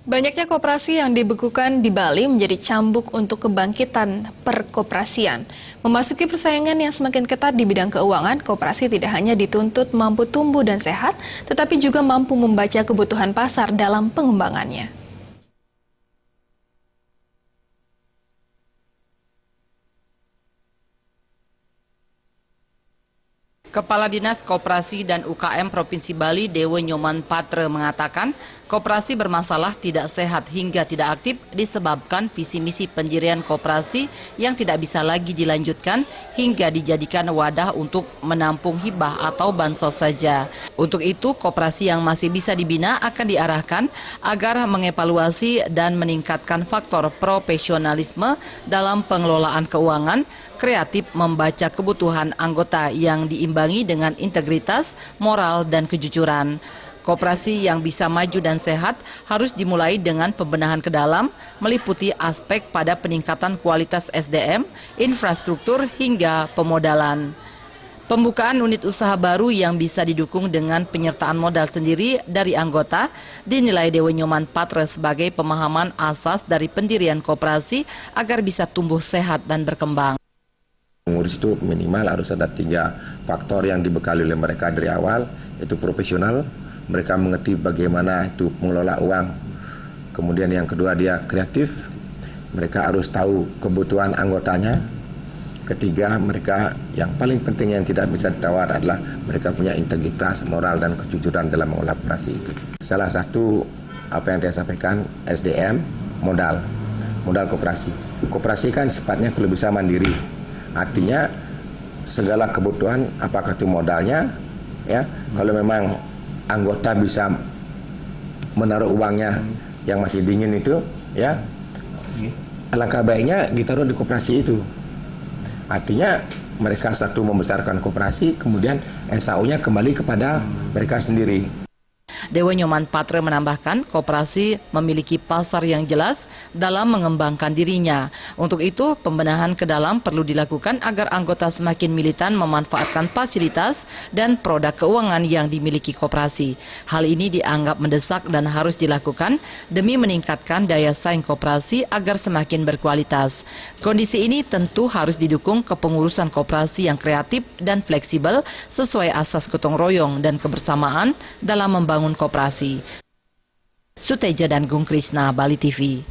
Banyaknya koperasi yang dibekukan di Bali menjadi cambuk untuk kebangkitan perkoperasian. Memasuki persaingan yang semakin ketat di bidang keuangan, koperasi tidak hanya dituntut mampu tumbuh dan sehat, tetapi juga mampu membaca kebutuhan pasar dalam pengembangannya. Kepala Dinas Koperasi dan UKM Provinsi Bali, Dewo Nyoman Patre mengatakan, koperasi bermasalah tidak sehat hingga tidak aktif disebabkan visi misi pendirian koperasi yang tidak bisa lagi dilanjutkan hingga dijadikan wadah untuk menampung hibah atau bansos saja. Untuk itu, koperasi yang masih bisa dibina akan diarahkan agar mengevaluasi dan meningkatkan faktor profesionalisme dalam pengelolaan keuangan, kreatif membaca kebutuhan anggota yang diimbangi dengan integritas, moral, dan kejujuran. Koperasi yang bisa maju dan sehat harus dimulai dengan pembenahan ke dalam, meliputi aspek pada peningkatan kualitas SDM, infrastruktur, hingga pemodalan. Pembukaan unit usaha baru yang bisa didukung dengan penyertaan modal sendiri dari anggota dinilai Dewo Nyoman Patre sebagai pemahaman asas dari pendirian koperasi agar bisa tumbuh sehat dan berkembang. Pengurus itu minimal harus ada 3 faktor yang dibekali oleh mereka dari awal, yaitu profesional, mereka mengerti bagaimana itu mengelola uang. Kemudian yang kedua dia kreatif, mereka harus tahu kebutuhan anggotanya. Ketiga, mereka yang paling penting yang tidak bisa ditawar adalah mereka punya integritas, moral, dan kejujuran dalam mengelola koperasi itu. Salah satu apa yang dia sampaikan, SDM, modal koperasi. Koperasi kan sifatnya kalau bisa mandiri. Artinya segala kebutuhan apakah itu modalnya, ya kalau memang anggota bisa menaruh uangnya yang masih dingin itu, ya alangkah baiknya ditaruh di koperasi itu. Artinya mereka satu membesarkan koperasi, kemudian SAU-nya kembali kepada mereka sendiri. Dewo Nyoman Patre menambahkan, koperasi memiliki pasar yang jelas dalam mengembangkan dirinya. Untuk itu, pembenahan ke dalam perlu dilakukan agar anggota semakin militan memanfaatkan fasilitas dan produk keuangan yang dimiliki koperasi. Hal ini dianggap mendesak dan harus dilakukan demi meningkatkan daya saing koperasi agar semakin berkualitas. Kondisi ini tentu harus didukung kepengurusan koperasi yang kreatif dan fleksibel sesuai asas gotong royong dan kebersamaan dalam membangun koperasi. Suteja dan Gung Krisna, Bali TV.